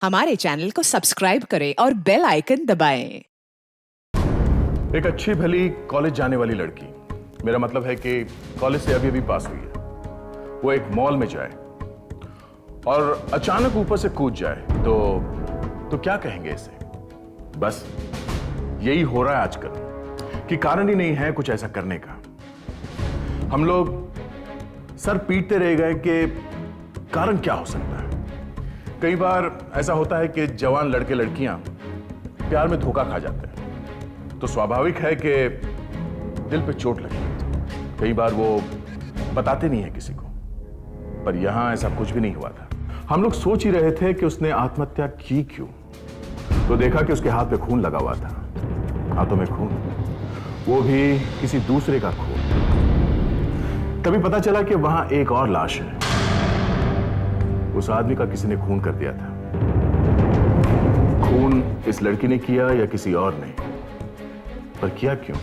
हमारे चैनल को सब्सक्राइब करें और बेल आइकन दबाएं। एक अच्छी भली कॉलेज जाने वाली लड़की, मेरा मतलब है कि कॉलेज से अभी अभी पास हुई है, वो एक मॉल में जाए और अचानक ऊपर से कूद जाए तो क्या कहेंगे इसे? बस यही हो रहा है आजकल कि कारण ही नहीं है कुछ ऐसा करने का। हम लोग सर पीटते रह गए कि कारण क्या हो सकता है। कई बार ऐसा होता है कि जवान लड़के लड़कियां प्यार में धोखा खा जाते हैं, तो स्वाभाविक है कि दिल पे चोट लगे। कई बार वो बताते नहीं है किसी को, पर यहां ऐसा कुछ भी नहीं हुआ था। हम लोग सोच ही रहे थे कि उसने आत्महत्या की क्यों, तो देखा कि उसके हाथ पे खून लगा हुआ था, हाथों में खून, वो भी किसी दूसरे का खून। तभी पता चला कि वहां एक और लाश है, उस आदमी का किसी ने खून कर दिया था। खून इस लड़की ने किया या किसी और ने, पर किया क्यों?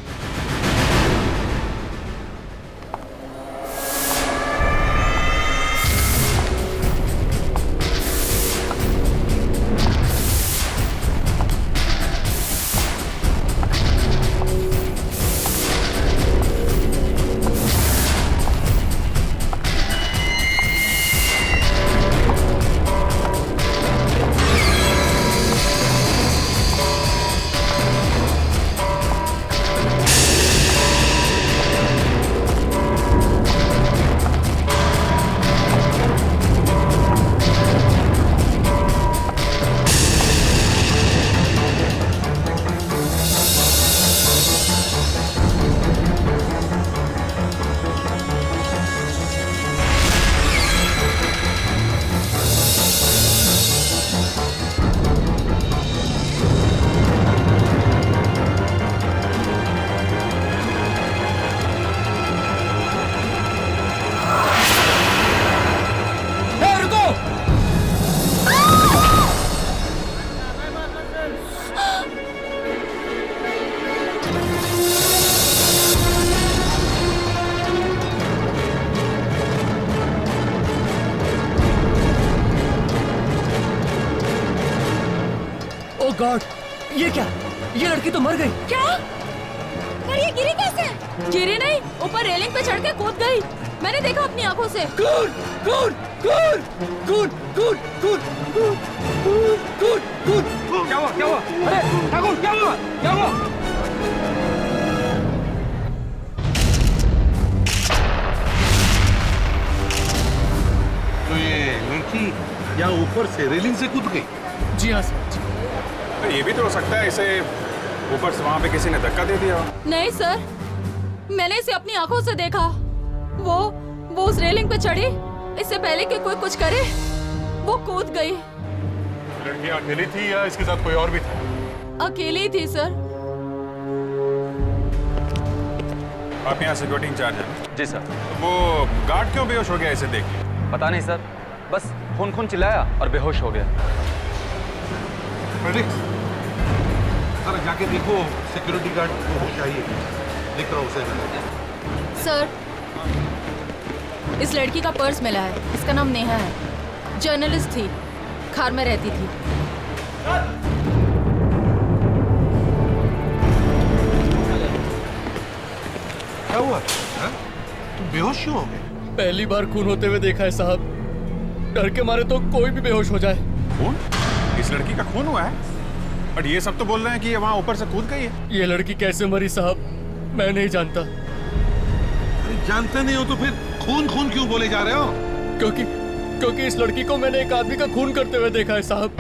गॉड, ये क्या? ये लड़की तो मर गई। क्या? पर ये गिरी कैसे? गिरी नहीं, ऊपर रेलिंग पे चढ़ के कूद गई। मैंने देखा अपनी आंखों से। कूद, कूद, कूद, कूद, कूद, कूद, कूद, कूद, कूद। क्या हुआ? क्या हुआ? अरे ठाकुर, क्या हुआ? क्या हुआ? तो ये लड़की यहाँ ऊपर से रेलिंग से कूद गई? जी हाँ सर। तो ये भी तो हो सकता है इसे ऊपर से वहां पे किसी ने धक्का दे दिया। नहीं सर, मैंने इसे अपनी आंखों से देखा। वो उस रेलिंग पे चढ़ी, इससे पहले कि कोई कुछ करे वो कूद गई। लड़की अकेली थी या इसके साथ कोई और भी था? अकेली थी सर। आप यहाँ सिक्योरिटी इंचार्ज हैं? जी सर। वो गार्ड क्यों बेहोश हो गया इसे देख के? पता नहीं सर, बस खून खून चिल्लाया और बेहोश हो गया। सर जाके देखो, सिक्योरिटी गार्ड को होश आई है, दिख रहा उसे। सर, इस लड़की का पर्स मिला है। इसका नाम नेहा है, जर्नलिस्ट थी, खार में रहती थी। क्या हुआ? तुम बेहोश क्यों हो गए? पहली बार खून होते हुए देखा है साहब। डर के मारे तो कोई भी बेहोश हो जाए। खून? इस लड़की का खून हुआ है? बट ये सब तो बोल रहे हैं कि ये वहाँ ऊपर से कूद गई है। ये लड़की कैसे मरी साहब, मैं नहीं जानता। अरे जानते नहीं हो तो फिर खून खून क्यों बोले जा रहे हो? क्योंकि इस लड़की को मैंने एक आदमी का खून करते हुए देखा है साहब।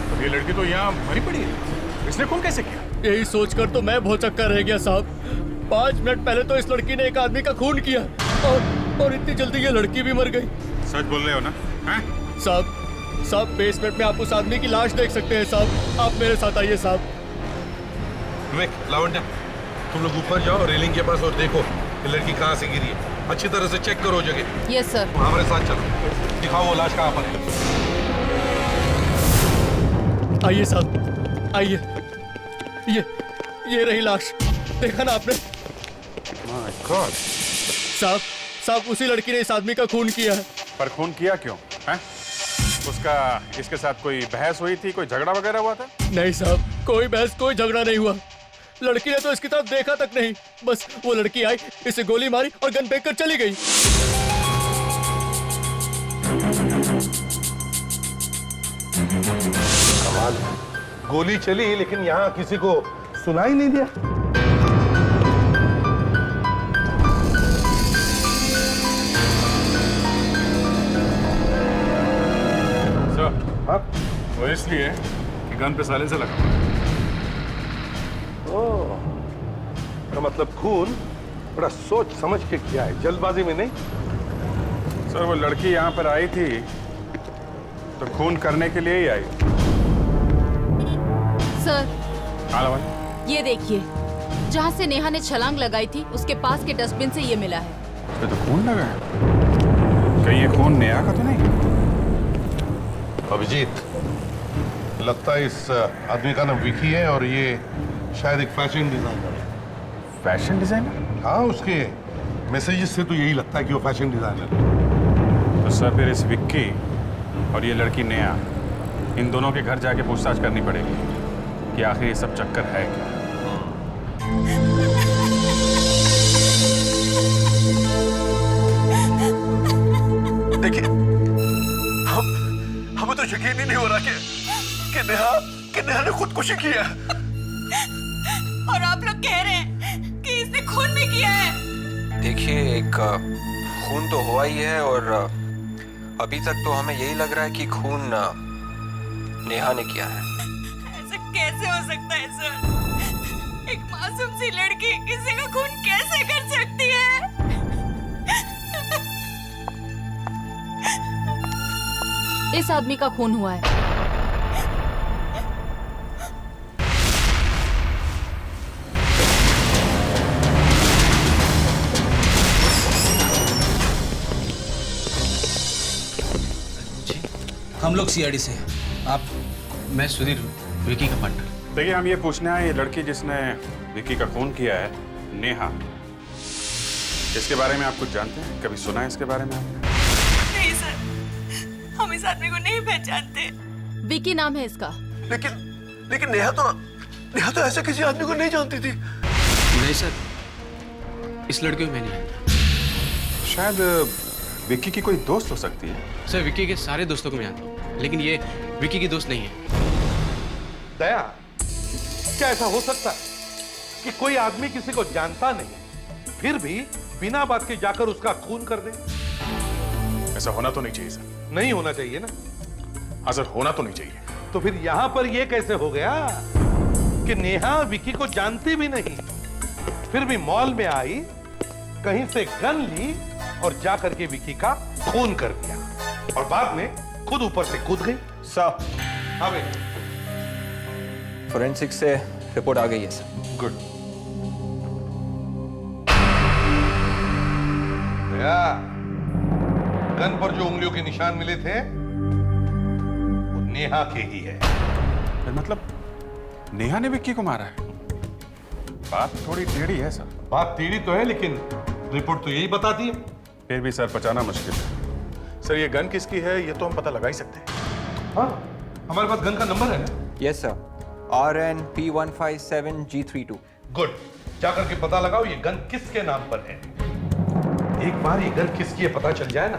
तो ये लड़की तो यहाँ मरी पड़ी है, इसने खून कैसे किया? यही सोचकर तो मैं भौचक्का रह गया साहब। 5 मिनट पहले तो इस लड़की ने एक आदमी का खून किया और इतनी जल्दी ये लड़की भी मर गई। सच बोल रहे हो ना? साहब बेसमेंट में आप उस आदमी की लाश देख सकते हैं साहब। आप मेरे साथ आइए साहब। विवेक, लावण्या, तुम लोग ऊपर जाओ रेलिंग के पास और देखो ये लड़की कहाँ से गिरी है। अच्छी तरह से चेक करो जगह। Yes sir. हमारे साथ चलो, दिखाओ वो लाश कहाँ पर है। आइए साहब, आइए। ये रही लाश, देखा ना आपने? साहब उसी लड़की ने इस आदमी का खून किया है। पर खून किया क्यों? हैं? उसका इसके साथ कोई बहस हुई थी, कोई झगड़ा वगैरह हुआ था? नहीं साहब, कोई बहस कोई झगड़ा नहीं हुआ। लड़की ने तो इसकी तरफ देखा तक नहीं, बस वो लड़की आई, इसे गोली मारी और गन फेंक कर चली गई। कमाल, गोली चली लेकिन यहाँ किसी को सुनाई नहीं दिया। हाँ? वो इसलिए कि गन पे साइलेंसर लगा हुआ है। ओह, तो मतलब खून बड़ा सोच समझ के किया है, जल्दबाजी में नहीं। सर वो लड़की यहाँ पर आई थी तो खून करने के लिए ही आई। सर, हाँ लवन? ये देखिए, जहाँ से नेहा ने छलांग लगाई थी उसके पास के डस्टबिन से ये मिला है। इसमें तो खून लगा है। कहीं ये खून नेहा का तो नहीं? अभिजीत, लगता है इस आदमी का नाम विकी है और ये शायद एक फैशन डिजाइनर है। Fashion designer? हाँ, उसके मैसेजेस से तो यही लगता है कि वो फैशन डिजाइनर है। तो सर फिर इस विक्की और ये लड़की नेहा, इन दोनों के घर जाके पूछताछ करनी पड़ेगी कि आखिर ये सब चक्कर है क्या। देखिए, हमें तो यकीन ही नहीं हो रहा कि नेहा ने खुदकुशी की है। और आप लोग कह रहे हैं कि इसने खून भी किया है। देखिए, एक खून तो हुआ ही है और अभी तक तो हमें यही लग रहा है कि खून नेहा ने किया है। ऐसा कैसे हो सकता है सर? एक मासूम सी लड़की किसी का खून कैसे कर सकती है? इस आदमी का खून हुआ है। हम लोग सीआईडी से। आप? मैं सुधीर, विकी का पार्टनर। देखिए, हम ये पूछने आए, ये लड़की जिसने विकी का खून किया है, नेहा, इसके बारे में आप कुछ जानते हैं? कभी सुना है इसके बारे में आपने? नहीं सर, हम इस आदमी को नहीं पहचानते। विकी नाम है इसका। लेकिन नेहा तो ऐसे किसी आदमी को नहीं जानती थी। नहीं सर, इस लड़के को मैं नहीं जानता। शायद विक्की की कोई दोस्त हो सकती है। सर, विक्की के सारे दोस्तों को मैं जानता हूँ, लेकिन ये विक्की की दोस्त नहीं है। दया, क्या ऐसा हो सकता है कि कोई आदमी किसी को जानता नहीं फिर भी बिना बात के जाकर उसका खून कर दे? ऐसा होना तो नहीं चाहिए सर। नहीं होना चाहिए ना। हाँ सर, होना तो नहीं चाहिए। तो फिर यहां पर यह कैसे हो गया कि नेहा विकी को जानती भी नहीं, फिर भी मॉल में आई, कहीं से गन ली और जाकर के विकी का खून कर दिया और बाद में खुद ऊपर से कूद गई? सर, हाँ भाई, फोरेंसिक से रिपोर्ट आ गई है सर। गुड। दया, गन पर जो उंगलियों के निशान मिले थे वो नेहा के ही है। फिर मतलब नेहा ने विक्की को मारा है? बात थोड़ी टेढ़ी है सर। बात टेढ़ी तो है लेकिन रिपोर्ट तो यही बताती है। फिर भी सर बचाना मुश्किल है। सर ये गन किसकी है ये तो हम पता लगा ही सकते हैं। हाँ, हमारे पास गन का नंबर है ना? Yes sir, RNP157G32। गुड, जाकर के पता लगाओ ये गन किसके नाम पर है। एक बार ये गन किसकी है पता चल जाए ना,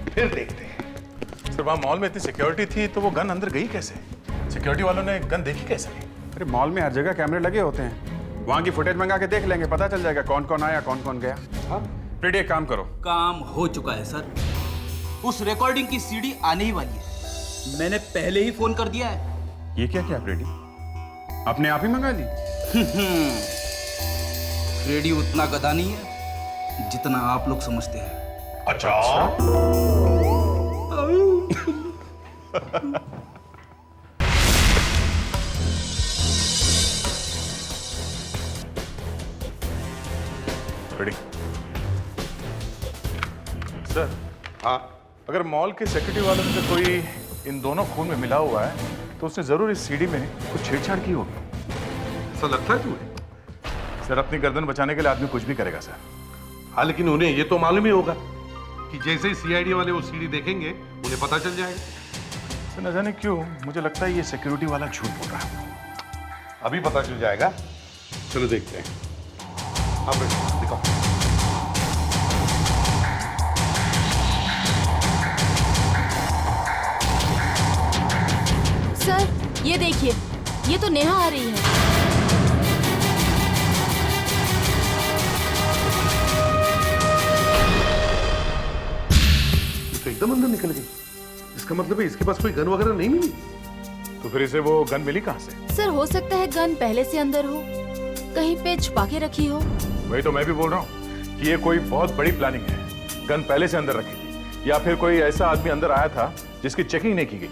फिर देखते हैं। सर वहां मॉल में इतनी सिक्योरिटी थी तो वो गन अंदर गई कैसे? सिक्योरिटी वालों ने गन देखी कैसे? अरे मॉल में हर जगह कैमरे लगे होते हैं, वहां की फुटेज मंगा के देख लेंगे, पता चल जाएगा कौन कौन आया कौन कौन गया। हाँ, प्रीति एक काम करो। काम हो चुका है सर, उस रिकॉर्डिंग की सीडी आने ही वाली है। मैंने पहले ही फोन कर दिया है। ये क्या क्या प्रीति, अपने आप ही मंगा ली? रेडी उतना गधा नहीं है जितना आप लोग समझते हैं। अच्छा? रेडी? सर, हाँ, अगर मॉल के सिक्योरिटी वालों में से कोई इन दोनों खून में मिला हुआ है तो उसने जरूर इस सीडी में कुछ छेड़छाड़ की होगी। ऐसा लगता है तुम्हें? सर अपनी गर्दन बचाने के लिए आदमी कुछ भी करेगा सर। हाँ, लेकिन उन्हें ये तो मालूम ही होगा कि जैसे ही सीआईडी वाले वो सीडी देखेंगे उन्हें पता चल जाएगा। तो न जाने क्यों मुझे लगता है ये सिक्योरिटी वाला झूठ बोल रहा है। अभी पता चल जाएगा। चलो देखते हैं। आप दिखाओ। सर ये देखिए, ये तो नेहा आ रही है। तो एकदम अंदर निकल गई। इसका मतलब है इसके पास कोई गन वगैरह नहीं मिली। तो फिर इसे वो गन मिली कहां से? सर हो सकता है गन पहले से अंदर हो, कहीं पे छुपा के रखी हो। वही तो मैं भी बोल रहा हूँ कि ये कोई बहुत बड़ी प्लानिंग है। गन पहले से अंदर रखी थी या फिर कोई ऐसा आदमी अंदर आया था जिसकी चेकिंग नहीं की गई।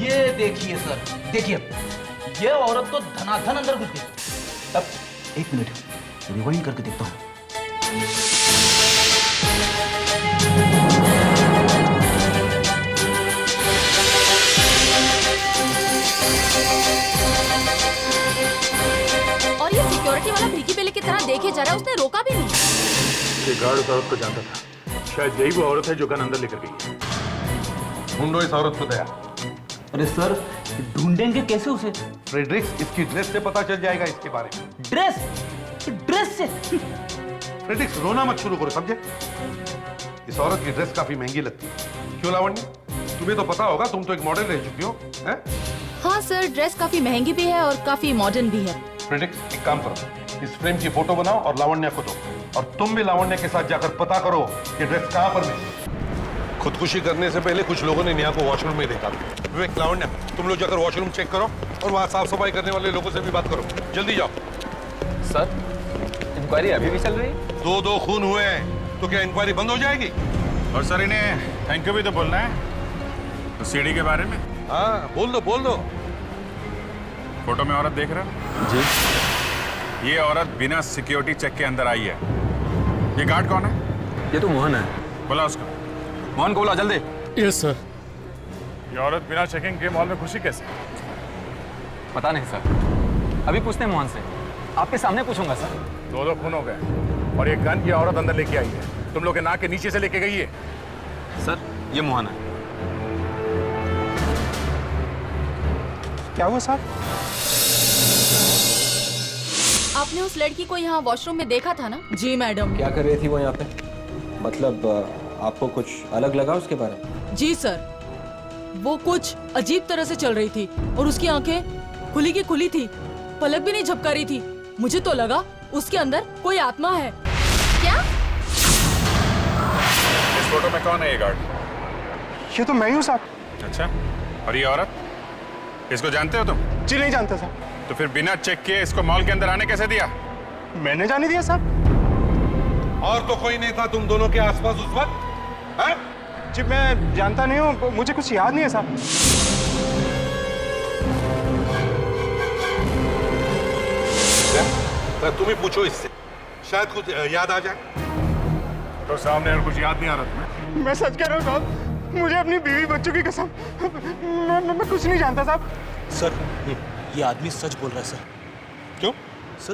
ये देखिए सर, देखिए ये औरत तो धनाधन अंदर घुस गई। अब एक मिनट रिवाइंड करके देखता हूँ। और ये सिक्योरिटी वाला भिकी बेले की तरह देखे जा रहा है, उसने रोका भी नहीं। ये गार्ड उस औरत को जानता था। शायद यही वो औरत है जो गन अंदर लेकर गई है। ढूंढो इस औरत को दया। अरे सर ढूंढेंगे कैसे उसे? फ्रेडरिक्स, इसकी ड्रेस से पता चल जाएगा इसके बारे में। ड्रेस से? फ्रेडरिक्स रोना मत शुरू करो, समझे? इस औरत की ड्रेस काफी महंगी लगती है। क्यों लावण्य, तुम्हें तो पता होगा, तुम तो एक मॉडल रह चुकी हो, हैं? हाँ सर, ड्रेस काफी महंगी भी है और काफी मॉडर्न भी है। फ्रेडरिक्स एक काम करो, इस फ्रेम की फोटो बनाओ और लावण्य को दो, और तुम भी लावण्य के साथ जाकर पता करो कि ड्रेस कहाँ पर मिली। खुदकुशी करने से पहले कुछ लोगों ने नेहा को वॉशरूम में देखा। विवेक, लावण्य, तुम लोग जाकर वॉशरूम चेक करो और वहाँ साफ सफाई करने वाले लोगों से भी बात करो। जल्दी जाओ। सर, इंक्वायरी अभी भी चल रही है? दो खून हुए हैं, तो क्या इंक्वायरी बंद हो जाएगी? और सर इन्हें थैंक यू भी तो बोलना है। तो सीढ़ी के बारे में? हाँ बोल दो। फोटो में औरत देख रहे हो? जी। ये औरत बिना सिक्योरिटी चेक के अंदर आई है। ये गार्ड कौन है? ये तो मोहन है। बोला उसको। मोहन को बोला जल्दी। Yes sir. ये औरत बिना चेकिंग के मॉल में घुसी कैसे? पता नहीं सर, अभी पूछते हैं मोहन से। आपके सामने पूछूंगा सर। दो खून हो गए और ये गन ये औरत अंदर लेके आई है। तुम लोग के नाक के नीचे से लेके गई है। सर ये मोहन है। क्या हुआ साहब? आपने उस लड़की को यहाँ वॉशरूम में देखा था ना? जी मैडम। क्या कर रही थी वो यहाँ पे? मतलब आपको कुछ अलग लगा उसके बारे में? जी सर, वो कुछ अजीब तरह से चल रही थी और उसकी आंखें खुली की खुली थी, पलक भी नहीं झपका रही थी। मुझे तो लगा उसके अंदर कोई आत्मा है। क्या? इस फोटो में कौन है ये गार्ड? ये तो मैं ही हूँ साहब। अच्छा, और ये औरत? इसको जानते हो तुम? जी नहीं जानता साहब। तो फिर बिना चेक किए इसको मॉल के अंदर आने कैसे दिया? मैंने जाने दिया साहब। और तो कोई नहीं था तुम दोनों के आसपास उस वक्त? हैं? जी मैं जानता नहीं हूँ, मुझे कुछ याद नहीं है साहब। तुम ही पूछो इससे, शायद कुछ याद आ जाए। तो सामने और कुछ याद नहीं आ रहा तुम्हें? मैं सच कह रहा हूँ साहब, मुझे अपनी बीवी बच्चों की कसम, मैं कुछ नहीं जानता साहब। सर ये आदमी सच बोल रहा है सर। क्यों? सर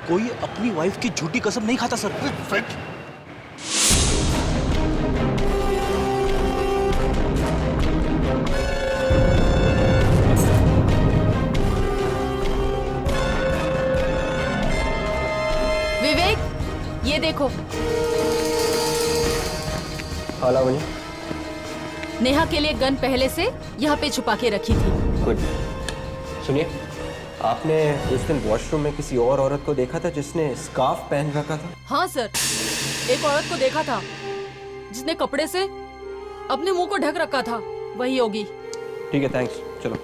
कोई अपनी वाइफ की झूठी कसम नहीं खाता सर। विवेक, ये देखो। हाँ लावण्य। नेहा के लिए गन पहले से यहाँ पे छुपा के रखी थी। गुड। सुनिए, आपने उस दिन वॉशरूम में किसी और औरत को देखा था जिसने स्कार्फ पहन रखा था? हाँ सर, एक औरत को देखा था जिसने कपड़े से अपने मुंह को ढक रखा था। वही होगी। ठीक है, थैंक्स। चलो।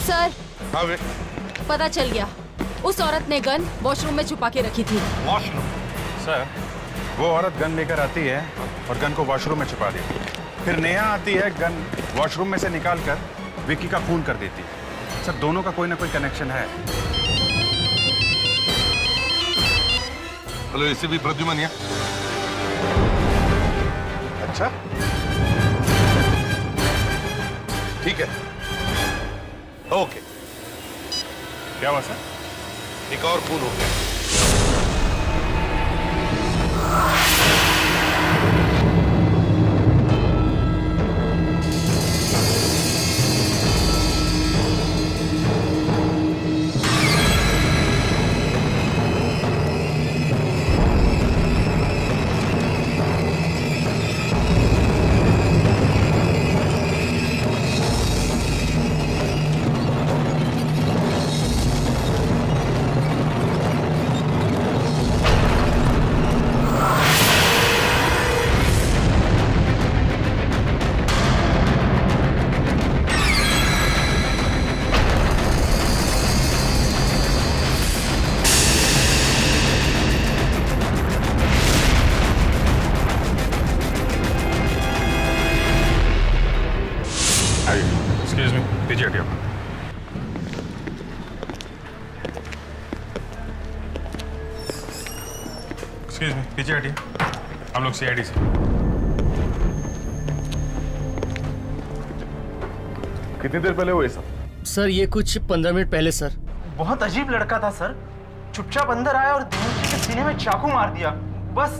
सर हाँ वे, पता चल गया, उस औरत ने गन वॉशरूम में छुपा के रखी थी। वॉशरूम? सर वो औरत गन लेकर आती है और गन को वॉशरूम में छुपा देती है। फिर नेहा आती है, गन वॉशरूम में से निकालकर विक्की का खून कर देती है। सर दोनों का कोई ना कोई कनेक्शन है। हेलो, इसे भी प्रद्युमन या? अच्छा ठीक है, ओके। क्या हुआ सर? एक और खून हो गया। एक्सक्यूज मी, पीछे हटिए। हम लोग सीआईडी से। कितनी देर पहले हुए सब? सर ये कुछ 15 मिनट पहले सर। बहुत अजीब लड़का था सर, चुपचाप अंदर आया और दिनेश जी के सीने में चाकू मार दिया। बस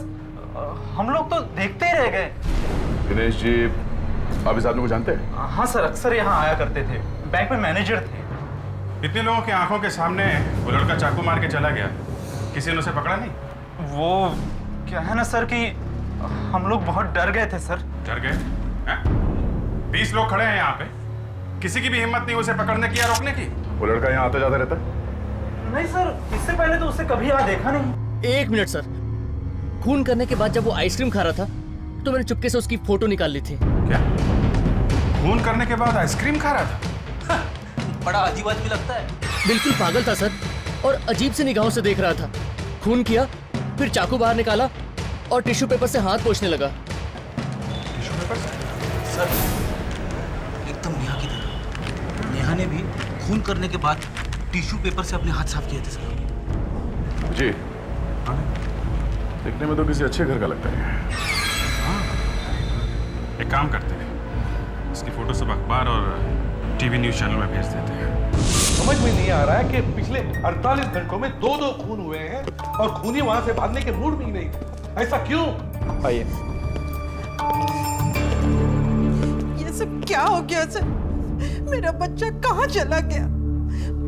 हम लोग तो देखते ही रह गए। दिनेश जी आप इस आदमी को जानते हैं? हाँ सर, अक्सर यहाँ आया करते थे, बैंक में मैनेजर थे। इतने लोगों की आंखों के सामने वो लड़का चाकू मार के चला गया, किसी ने उसे पकड़ा नहीं? वो क्या है ना सर कि हम लोग बहुत डर गए थे सर। डर गए? 20 लोग खड़े हैं यहाँ पे, किसी की भी हिम्मत नहीं उसे पकड़ने की या रोकने की। वो लड़का यहाँ आता जाता रहता है? नहीं सर, इससे पहले तो उसे कभी यहाँ देखा नहीं। 1 मिनट सर, खून करने के बाद जब वो आइसक्रीम खा रहा था तो मैंने चुपके से उसकी फोटो निकाल ली थी। क्या? खून करने के बाद आइसक्रीम खा रहा था? बड़ा अजीब आदमी लगता है। बिल्कुल पागल था सर, और अजीब से निगाहों से देख रहा था। खून किया, फिर चाकू बाहर निकाला और टिश्यू पेपर से हाथ पोंछने लगा। टिश्यू पेपर से? सर एकदम नेहा की तरह। नेहा ने भी खून करने के बाद टिश्यू पेपर से अपने हाथ साफ किए थे सर। जी देखने में तो किसी अच्छे घर का लगता है। एक काम करते हैं, इसकी फोटो सब अखबार और टीवी न्यूज चैनल में भेज देते हैं। समझ में नहीं आ रहा है कि पिछले 48 घंटों में 2 खून हुए हैं और खूनी वहां से भागने के मूड में ही नहीं थे। ऐसा क्यों? आइए। ये सब क्या हो गया सर? मेरा बच्चा कहाँ चला गया?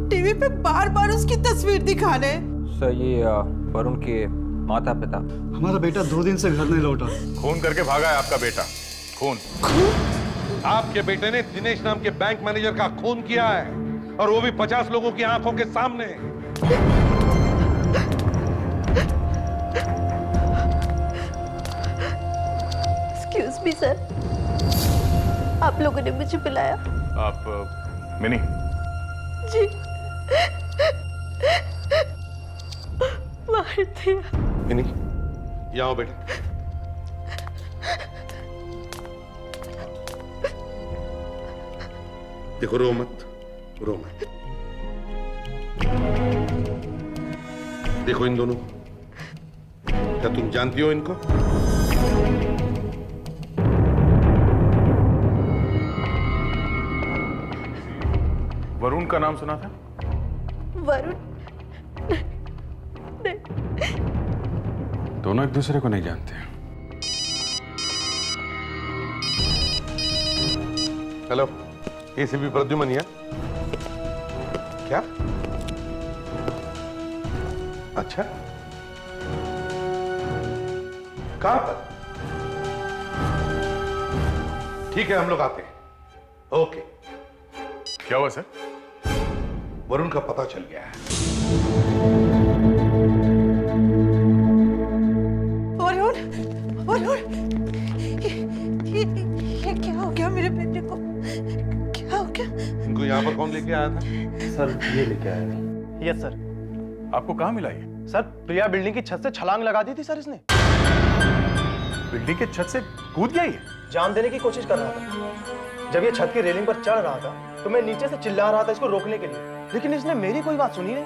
टीवी पे बार बार उसकी तस्वीर दिखा रहे। सर ये वरुण के माता पिता। हमारा बेटा 2 दिन से घर नहीं लौटा। खून करके भागा है आपका बेटा। खून? आपके बेटे ने दिनेश नाम के बैंक मैनेजर का खून किया है, और वो भी 50 लोगों की आंखों के सामने। एक्सक्यूज मी सर, आप लोगों ने मुझे बुलाया? आप मिनी? जी। मार दिया। मिनी यहाँ आओ बेटा। देखो रो मत, रो मत। देखो इन दोनों, क्या तुम जानती हो इनको? वरुण का नाम सुना था? वरुण? दोनों एक दूसरे को नहीं जानते। हेलो, एसीपी प्रद्युमन है? क्या? अच्छा, कहां पर? ठीक है, हम लोग आते हैं। ओके। क्या हुआ सर? वरुण का पता चल गया है। वरुण, वरुण, ये क्या हो गया मेरे बेटे को? क्या हो गया? इनको यहाँ पर कौन लेके आया था? सर ये लेके आया। Yes sir. आपको कहाँ मिला ये? सर प्रिया बिल्डिंग की छत से छलांग लगा दी थी सर इसने। बिल्डिंग के छत से कूद गया ये? जान देने की कोशिश कर रहा था। जब ये छत की रेलिंग पर चढ़ रहा था तो मैं नीचे से चिल्ला रहा था इसको रोकने के लिए, लेकिन इसने मेरी कोई बात सुनी नहीं।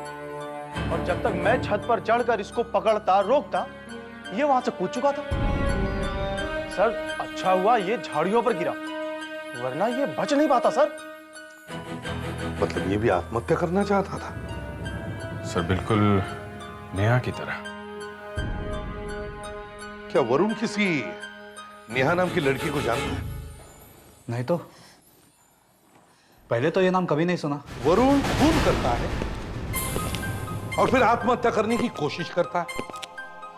और जब तक मैं छत पर चढ़कर इसको पकड़ता रोकता, ये वहां से कूद चुका था। सर अच्छा हुआ ये झाड़ियों पर गिरा, वरना ये बच नहीं पाता सर। मतलब ये भी आत्महत्या करना चाहता था? सर बिल्कुल नेहा की तरह। क्या वरुण किसी नेहा नाम की लड़की को जानता है? नहीं तो पहले तो ये नाम कभी नहीं सुना। वरुण खून करता है और फिर आत्महत्या करने की कोशिश करता है,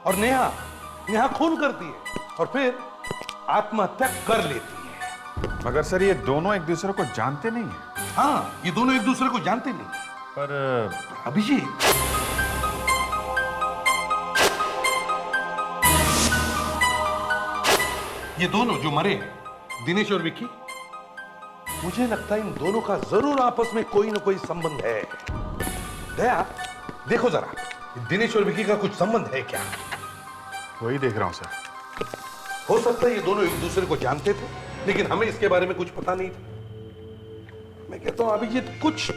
और नेहा खून करती है और फिर आत्महत्या कर लेती है। मगर सर ये दोनों एक दूसरे को जानते नहीं है। हाँ, ये दोनों एक दूसरे को जानते नहीं। पर अभिजीत, ये दोनों जो मरे हैं, दिनेश और विक्की, मुझे लगता है इन दोनों का जरूर आपस में कोई ना कोई संबंध है। दया, देखो जरा, दिनेश और विक्की का कुछ संबंध है क्या? वही देख रहा हूं सर। हो सकता है ये दोनों एक दूसरे को जानते थे, लेकिन हमें इसके बारे में कुछ पता नहीं था। मैं कहता हूं अभिजीत, कुछ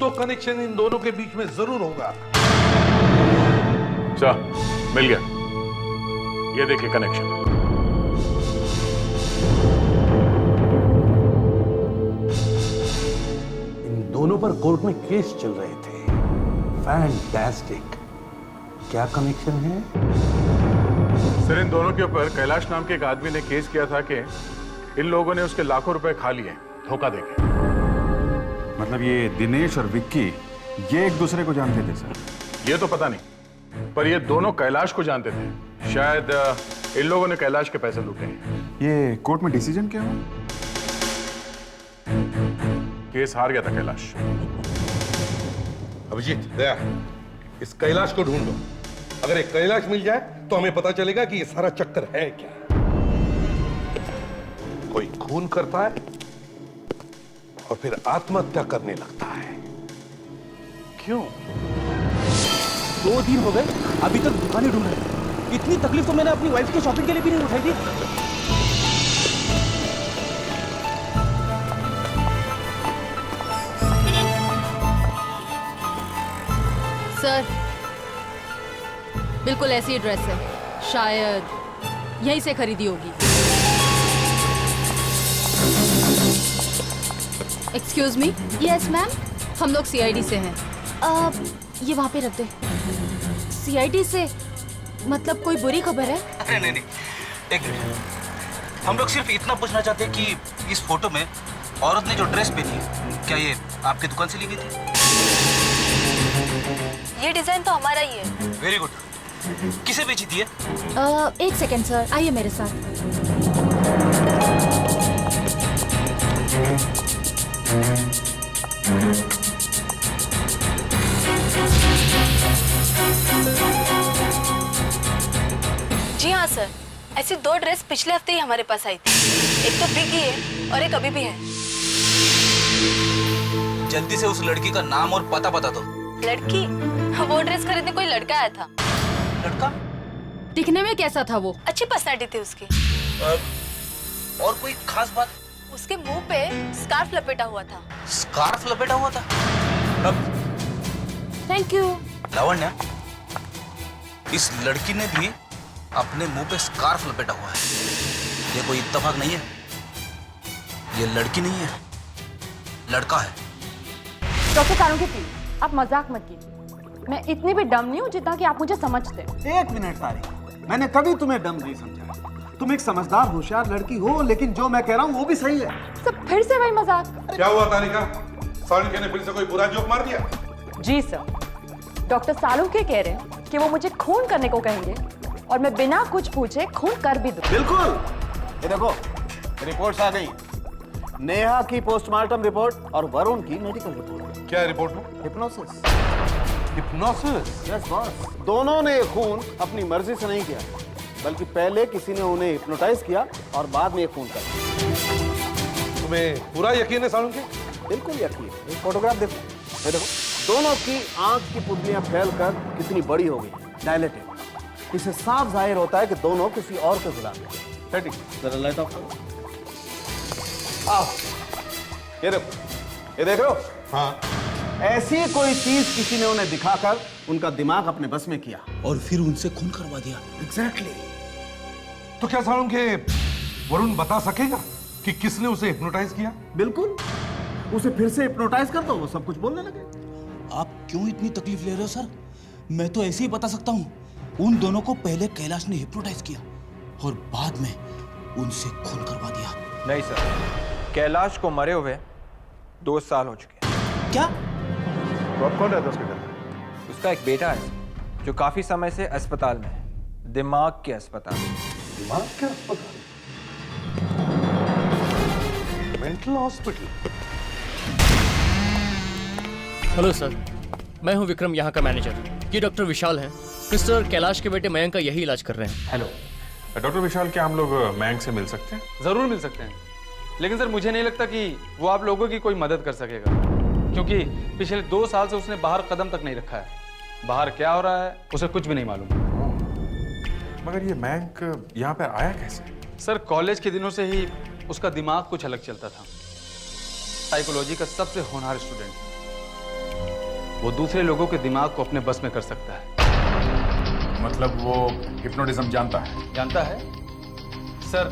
तो कनेक्शन इन दोनों के बीच में जरूर होगा। अच्छा, मिल गया। ये देखिए कनेक्शन। इन दोनों पर कोर्ट में केस चल रहे थे। फैंटास्टिक। क्या कनेक्शन है? सर, इन दोनों के ऊपर कैलाश नाम के एक आदमी ने केस किया था कि इन लोगों ने उसके लाखों रुपए खा लिए धोखा देके। मतलब ये दिनेश और विक्की ये एक दूसरे को जानते थे सर? ये तो पता नहीं, पर ये दोनों कैलाश को जानते थे। शायद इन लोगों ने कैलाश के पैसे लूटे हैं। ये कोर्ट में डिसीजन क्या हुआ? केस हार गया था कैलाश। अभिजीत, दया, इस कैलाश को ढूंढो। अगर एक कैलाश मिल जाए तो हमें पता चलेगा कि ये सारा चक्कर है क्या। कोई खून करता है और फिर आत्महत्या करने लगता है। क्यों? 2 दिन हो गए अभी तक दुकानें ढूंढ रहे हैं। इतनी तकलीफ तो मैंने अपनी वाइफ के शॉपिंग के लिए भी नहीं उठाई थी। सर, बिल्कुल ऐसी ड्रेस है, शायद यहीं से खरीदी होगी। Excuse me. Yes ma'am. हम लोग सीआईडी से हैं। ये वहाँ पे रख दे। सीआईडी से मतलब कोई बुरी खबर है? अरे नहीं, एक मिनट। हम लोग सिर्फ इतना पूछना चाहते हैं कि इस फोटो में औरत ने जो ड्रेस पहनी है, क्या ये आपकी दुकान से ली गई थी? ये डिजाइन तो हमारा ही है। Very good. किसे बेची थी ये? 1 सेकेंड सर, आइए मेरे साथ। जी हाँ सर, ऐसी 2 ड्रेस पिछले हफ्ते ही हमारे पास आई थी। एक तो बिकी है और एक अभी भी है। जल्दी से उस लड़की का नाम और पता बता दो। लड़की? वो ड्रेस खरीदने कोई लड़का आया था। लड़का? दिखने में कैसा था वो? अच्छी पर्सनालिटी थी उसकी। और कोई खास बात? उसके मुंह पे स्कार्फ लपेटा हुआ था। स्कार्फ लपेटा हुआ था? Thank you. लावण्या, इस लड़की ने भी अपने मुंह पे स्कार्फ लपेटा हुआ है। ये कोई इत्तेफाक नहीं है। ये लड़की नहीं है, लड़का है। डॉक्टर सालुंके प्लीज, आप मजाक मत कीजिए। मैं इतनी भी डम नहीं हूँ जितना कि आप मुझे समझते। 1 मिनट तारिका, मैंने कभी तुम्हें डम नहीं समझा। तुम एक समझदार होशियार लड़की हो, लेकिन जो मैं कह रहा हूँ वो भी सही है। सब फिर से वही मजाक। क्या हुआ तारिका? सालुंके ने फिर से कोई बुरा जोक मार दिया? जी सर, डॉक्टर सालुंके कह रहे हैं कि वो मुझे खून करने को कहेंगे और मैं बिना कुछ पूछे खून कर भी दूं। बिल्कुल। ये देखो, रिपोर्ट्स आ गई। नेहा की पोस्टमार्टम रिपोर्ट और वरुण की मेडिकल रिपोर्ट। क्या रिपोर्ट में? हिप्नोसिस। हिप्नोसिस? Yes boss. दोनों ने खून अपनी मर्जी से नहीं किया, बल्कि पहले किसी ने उन्हें हिप्नोटाइज किया और बाद में ये खून कर। तुम्हें पूरा यकीन है सालुंके? बिल्कुल यकीन। ये फोटोग्राफ देखो, ये देखो, दोनों की आंख की पुतलियां फैलकर कितनी बड़ी हो गई, डायलेटेड। इससे साफ जाहिर होता है कि दोनों किसी और के गुलाम हैं। ठीक, जरा लाइट ऑफ करो। आओ, ये देखो, ये देख रहे हो? हाँ। ऐसी कोई चीज किसी ने उन्हें दिखाकर उनका दिमाग अपने बस में किया और फिर उनसे खून करवा दिया। एग्जैक्टली। तो क्या सालुंके वरुण बता सकेगा कि किसने उसे हिप्नोटाइज किया? बिल्कुल। उसे फिर से हिप्नोटाइज कर दो, वो सब कुछ बोलने लगे। आप क्यों इतनी तकलीफ ले रहे हो सर? मैं तो ऐसे ही बता सकता हूँ। उन दोनों को पहले कैलाश ने हिप्नोटाइज किया और बाद में उनसे खून करवा दिया। नहीं सर, कैलाश को मरे हुए 2 साल हो चुके हैं। क्या? तो अब कौन रहता है उसके घर में? उसका एक बेटा है जो काफी समय से अस्पताल में है, दिमाग के अस्पताल। दिमाग के अस्पताल? Mental hospital? हेलो सर, मैं हूं विक्रम, यहाँ का मैनेजर। ये डॉक्टर विशाल हैं। मिस्टर कैलाश के बेटे मयंक का यही इलाज कर रहे हैं। हेलो डॉक्टर विशाल, क्या हम लोग मयंक से मिल सकते हैं? जरूर मिल सकते हैं, लेकिन सर मुझे नहीं लगता कि वो आप लोगों की कोई मदद कर सकेगा, क्योंकि पिछले 2 साल से उसने बाहर कदम तक नहीं रखा है। बाहर क्या हो रहा है उसे कुछ भी नहीं मालूम। मगर ये मयंक यहाँ पर आया कैसे? सर, कॉलेज के दिनों से ही उसका दिमाग कुछ अलग चलता था। साइकोलॉजी का सबसे होनहार स्टूडेंट। वो दूसरे लोगों के दिमाग को अपने बस में कर सकता है। मतलब वो हिप्नोटिज्म जानता है? जानता है सर।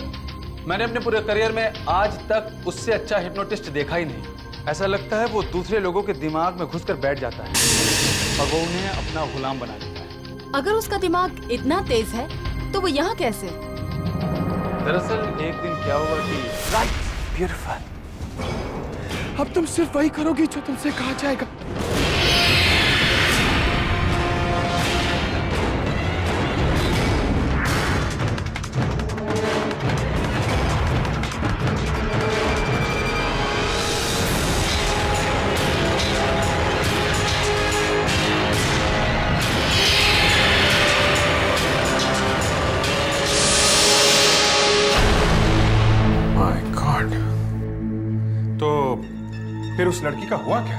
मैंने अपने पूरे करियर में आज तक उससे अच्छा हिप्नोटिस्ट देखा ही नहीं। ऐसा लगता है वो दूसरे लोगों के दिमाग में घुसकर बैठ जाता है और वो उन्हें अपना गुलाम बना देता है। अगर उसका दिमाग इतना तेज है तो वो यहाँ कैसे? दरअसल एक दिन क्या हुआ कि ब्यूटीफुल। अब तुम सिर्फ वही करोगी जो तुमसे कहा जाएगा। फिर उस लड़की का हुआ क्या?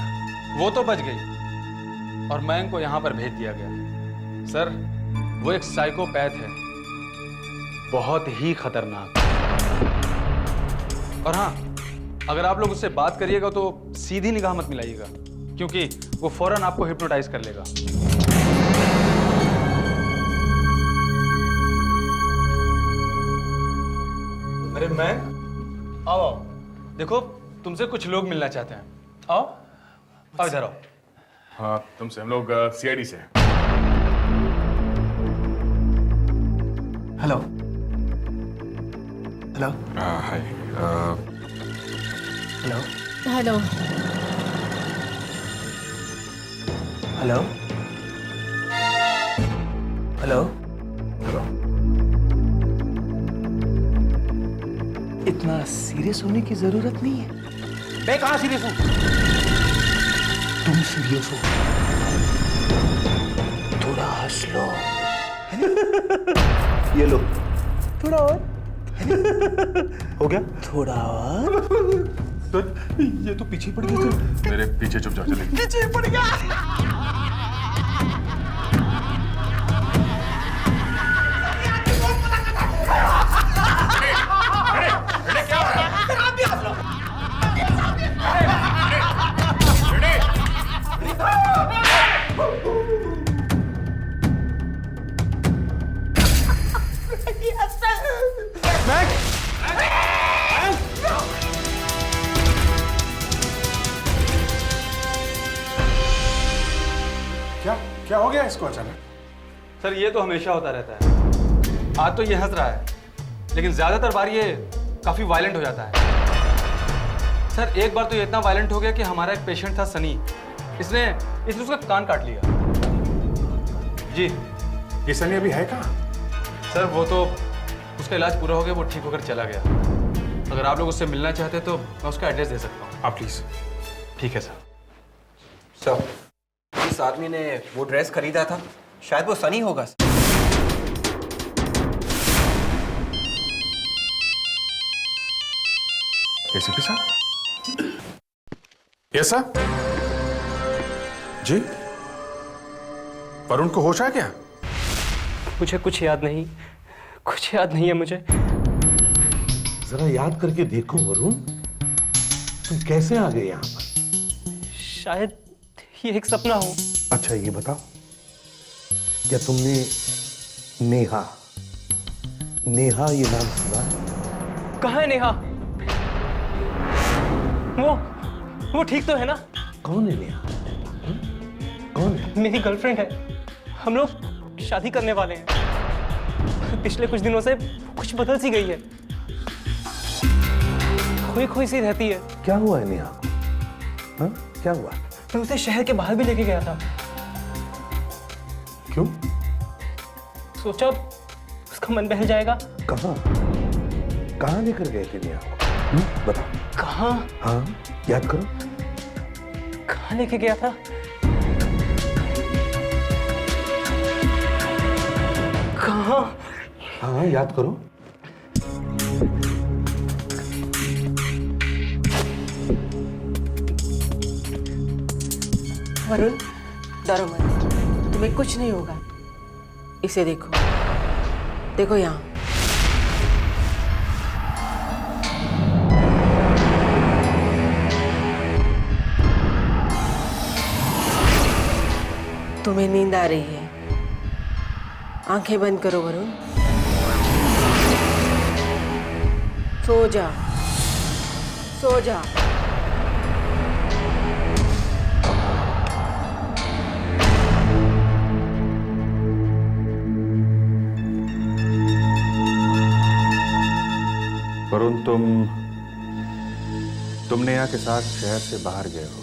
वो तो बच गई और मैं इनको यहाँ पर भेज दिया गया। सर वो एक साइकोपैथ है, बहुत ही खतरनाक। और हाँ, अगर आप लोग उससे बात करिएगा तो सीधी निगाह मत मिलाइएगा, क्योंकि वो फौरन आपको हिप्नोटाइज कर लेगा। अरे मैं आओ, देखो तुमसे कुछ लोग मिलना चाहते हैं। आओ आओ, इधर आओ। हाँ, तुमसे हम लोग सीआईडी से। Hello hello hi. Hello hello hello hello hello. इतना सीरियस होने की जरूरत नहीं है। मैं कहाँ सीरियस हूँ? तुम सीरियस हो। थोड़ा हंस लो। ये लो, थोड़ा और। हो गया? थोड़ा और। ये तो पीछे पड़ गया। मेरे पीछे चुप जा, चले। पीछे पड़ गया। क्या क्या हो गया इसको अचानक? सर ये तो हमेशा होता रहता है। आज तो ये हंस रहा है, लेकिन ज्यादातर बार ये काफी वायलेंट हो जाता है। सर एक बार तो ये इतना वायलेंट हो गया कि हमारा एक पेशेंट था सनी, इसने उसका कान काट लिया। जी। ये सनी अभी है कहाँ? सर वो तो उसका इलाज पूरा हो गया, वो ठीक होकर चला गया। अगर आप लोग उससे मिलना चाहते हैं तो मैं उसका एड्रेस दे सकता हूँ। आप प्लीज। ठीक है सर। सर इस आदमी ने वो ड्रेस खरीदा था, शायद वो सनी होगा। एसीपी साहब? Yes sir. जी, वरुण को होश है क्या? मुझे कुछ याद नहीं, कुछ याद नहीं है मुझे। जरा याद करके देखो वरुण, तुम कैसे आ गए यहाँ पर? शायद ये एक सपना हो। अच्छा ये बताओ, क्या तुमने नेहा ये नाम सुना? कहाँ है नेहा? वो ठीक तो है ना? कौन है नेहा? कौन है? मेरी गर्लफ्रेंड है, हम लोग शादी करने वाले हैं। पिछले कुछ दिनों से कुछ बदल सी गई है, खोई खोई सी रहती है। क्या हुआ है नेहा को? हाँ? क्या हुआ? मैं उसे शहर के बाहर भी लेके गया था। क्यों? सोचा उसका मन बहल जाएगा। कहाँ लेकर गए थे नेहा को? बताओ। कहाँ? हाँ याद करो। कहाँ लेके गया था? कहाँ? हाँ याद करो। वरुण डरो मत, तुम्हें कुछ नहीं होगा। इसे देखो, देखो यहाँ। तुम्हें नींद आ रही है, आंखें बंद करो वरुण, सो जा, सो जा। वरुण, तुम नेहा के साथ शहर से बाहर गए हो,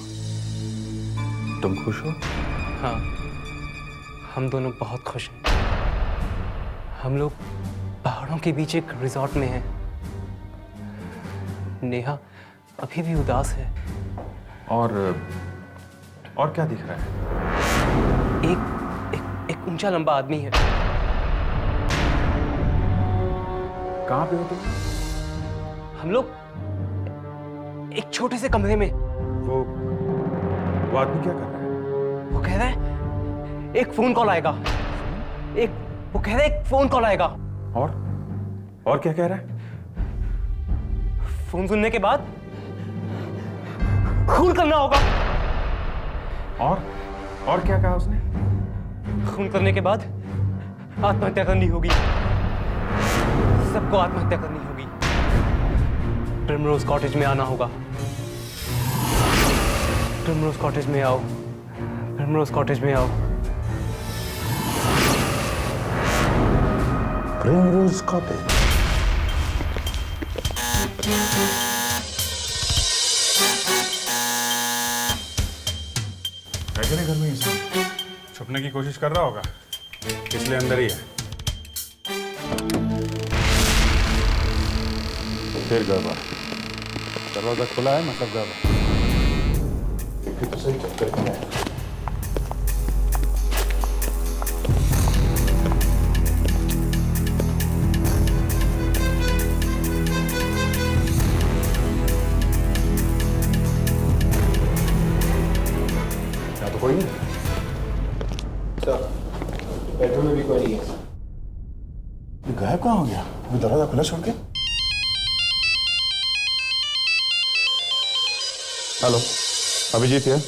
तुम खुश हो? हाँ, हम दोनों बहुत खुश हैं। हम लोग पहाड़ों के बीच एक रिजॉर्ट में हैं। नेहा अभी भी उदास है। और क्या दिख रहा है? एक ऊंचा लंबा आदमी है। कहाँ पे हो तुम? हम लोग एक छोटे से कमरे में। वो आदमी क्या कर रहा है? वो कह रहा है एक फोन कॉल आएगा। वो कह रहा है एक फोन कॉल आएगा। और क्या कह रहा है? फोन सुनने के बाद खून करना होगा। और क्या कहा उसने? खून करने के बाद आत्महत्या करनी होगी। सबको आत्महत्या करनी होगी। प्रिमरोज कॉटेज में आना होगा। प्रिमरोज कॉटेज में आओ। प्रिमरोज कॉटेज में आओ। Primrose cottage. घर में छुपने की कोशिश कर रहा होगा, इसलिए अंदर ही है। फिर गड़बड़, दरवाजा खुला है मतलब गड़बड़। तो सही चक्कर क्या है? कोई नहीं सर, बेडरूम में भी कोई नहीं है। ये गायब कहाँ हो गया? वो दरवाजा खुला छोड़ के। हेलो, अभिजीत है?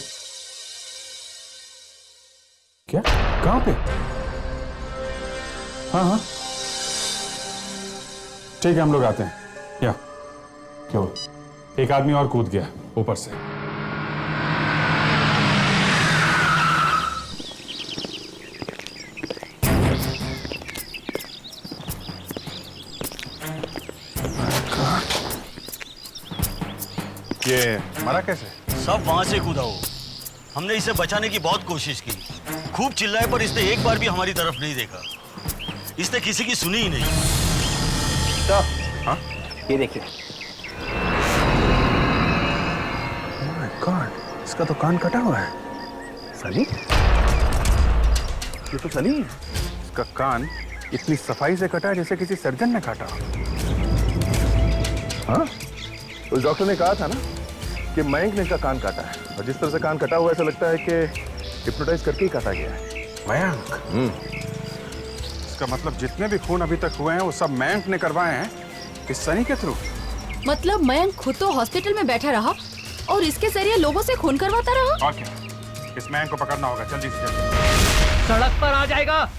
क्या? कहाँ पे? हाँ, ठीक है, हम लोग आते हैं। या क्यों? एक आदमी और कूद गया ऊपर से। ये मरा कैसे? सब वहां से कूदा हो। हमने इसे बचाने की बहुत कोशिश की, खूब चिल्लाए, पर इसने एक बार भी हमारी तरफ नहीं देखा। इसने किसी की सुनी ही नहीं। तो, हाँ? ये देखिए। Oh my God, इसका तो कान कटा हुआ है। सनी? ये तो सनी है। इसका कान इतनी सफाई से कटा है जैसे किसी सर्जन ने काटा। हाँ? उस डॉक्टर ने कहा था ना कि मयंक ने इसका कान काटा है, और जिस तरह से कान कटा हुआ है ऐसा लगता है कि हिप्नोटाइज करके ही काटा गया है। मयंक? इसका मतलब जितने भी खून अभी तक हुए हैं वो सब मयंक ने करवाए हैं इस सनी के थ्रू। मतलब मयंक खुद तो हॉस्पिटल में बैठा रहा और इसके जरिए लोगों से खून करवाता रहा। और क्या, इस मयंक को पकड़ना होगा जल्दी से जल्दी। सड़क पर आ जाएगा,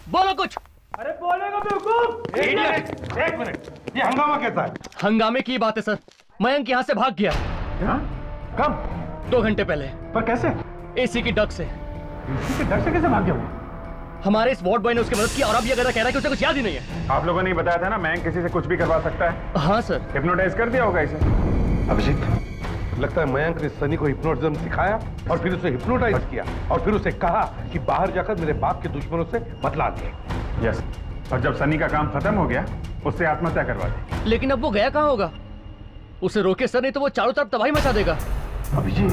बोलो कुछ। अरे बोलेगा बेवकूफ। एक मिनट, ये हंगामा कैसा है? हंगामे की बात है सर, मयंक यहाँ से भाग गया। कब? 2 घंटे पहले। पर कैसे? एसी की डक से। एसी के डर से कैसे भाग गया वो? हमारे इस वार्ड बॉय ने उसकी मदद की और अब ये गधा कह रहा है कि उसे कुछ याद ही नहीं है। आप लोगों ने ही बताया था ना मयंक किसी से कुछ भी करवा सकता है। हाँ सर। हिप्नोटाइज कर दिया होगा इसे। अभिजीत, लगता है मयंक ने सनी को हिप्नोटिज्म सिखाया और फिर उसे हिप्नोटाइज किया और फिर उसे कहा कि बाहर जाकर मेरे बाप के दुश्मनों से बदला ले। यस, और जब सनी का काम खत्म हो गया उससे आत्महत्या करवा दी। लेकिन अब वो गया कहाँ होगा? उसे रोके सर, नहीं तो वो चारों तरफ तबाही मचा देगा। अभिजीत,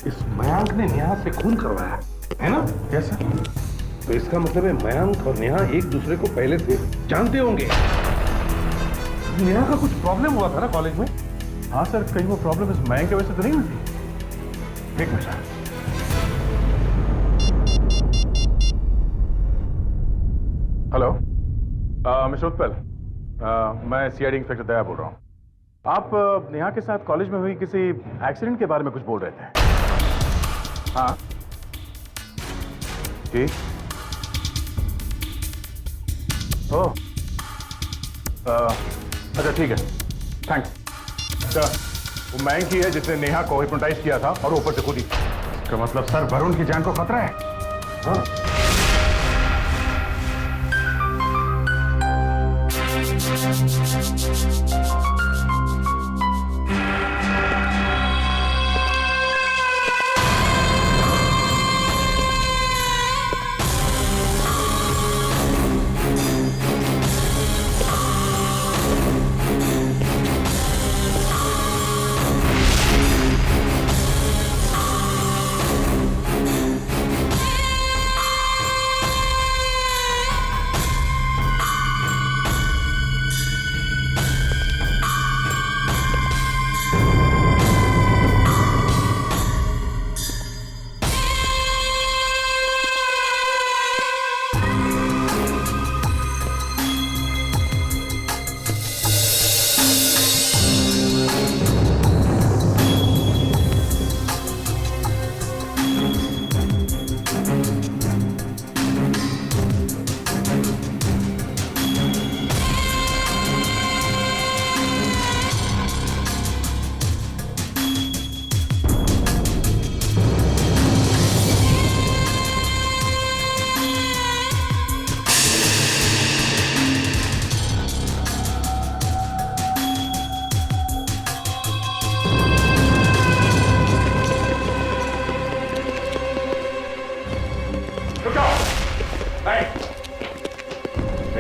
इस मयंक ने नेहा से खून करवाया है ना? Yes sir. तो इसका मतलब है मयंक और नेहा एक दूसरे को पहले से जानते होंगे। नेहा का कुछ प्रॉब्लम हुआ था ना कॉलेज में? हाँ सर, कहीं वो प्रॉब्लम इस मयंक की वजह से तो नहीं हुई थी? एक मिनट। हेलो, मिस्टर उत्पल, मैं सीआईडी इंस्पेक्टर दया बोल रहा हूँ। आप नेहा के साथ कॉलेज में हुई किसी एक्सीडेंट के बारे में कुछ बोल रहे थे। हाँ जी, ओह, अच्छा ठीक है, थैंक्स। वो मैंक ही है जिसने नेहा को हिप्नोटाइज किया था और ऊपर से कूदी। इसका मतलब सर वरुण की जान को खतरा है। हाँ।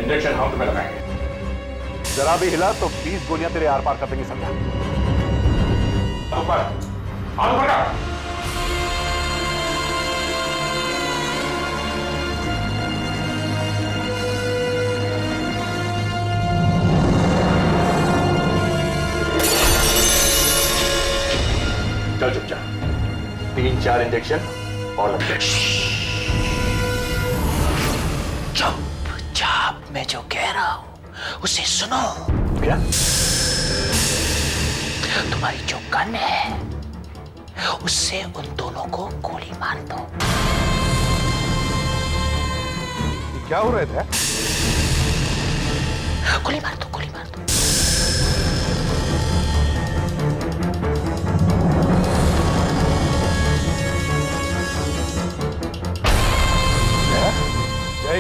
इंजेक्शन हम तुम्हें लगाएंगे। जरा भी हिला तो 20 गोलियां तेरे आर पार कर देंगी समझा। ऊपर हाथ ऊपर कर। चल चुपचाप, 3-4 इंजेक्शन और लग जाए। चुपचाप, मैं जो कह रहा हूं उसे सुनो। क्या? तुम्हारी जो गन है उससे उन दोनों को गोली मार दो। क्या हो रहा था? गोली मार दो, गोली मार दो।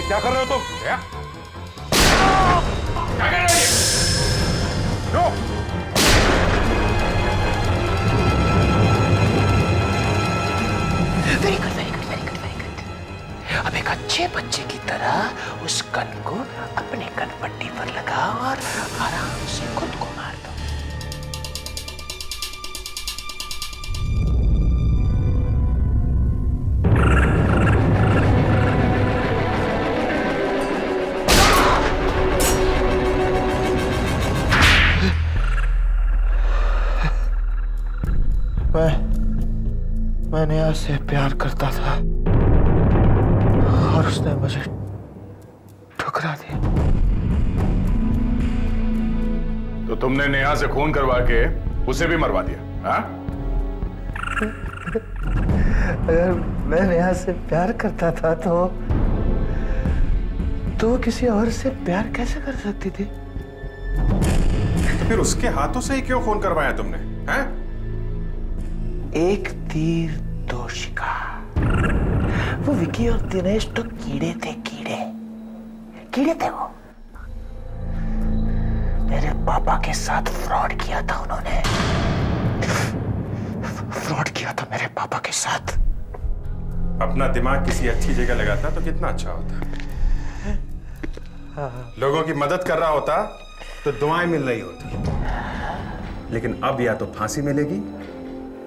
क्या कर रहे हो तुम? क्या कर रहे हो? No! Very good, very good, very good, very good. अब एक अच्छे बच्चे की तरह उस गन को अपने कनपट्टी पर लगाओ और आराम से खुद को मार दो। मैं नेहा से प्यार करता था और उसने मुझे ठुकरा दिया। तो तुमने नेहा से खून करवा के उसे भी मरवा दिया, हाँ? अगर मैं नेहा से प्यार करता था तो किसी और से प्यार कैसे कर सकती थी? तो फिर उसके हाथों से ही क्यों खून करवाया तुमने, हैं? एक तीर दो शिकार। वो विकी और दिनेश तो कीड़े थे, कीड़े थे वो। मेरे पापा के साथ फ्रॉड किया था उन्होंने। फ्रॉड किया था मेरे पापा के साथ। अपना दिमाग किसी अच्छी जगह लगाता तो कितना अच्छा होता। लोगों की मदद कर रहा होता तो दुआएं मिल रही होती। लेकिन अब या तो फांसी मिलेगी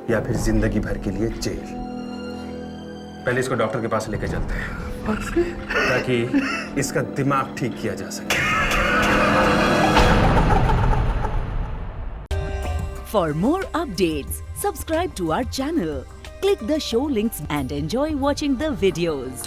या फिर जिंदगी भर के लिए जेल। पहले इसको डॉक्टर के पास लेके चलते हैं ताकि इसका दिमाग ठीक किया जा सके। For more updates, subscribe to our channel, click the show links and enjoy watching the videos.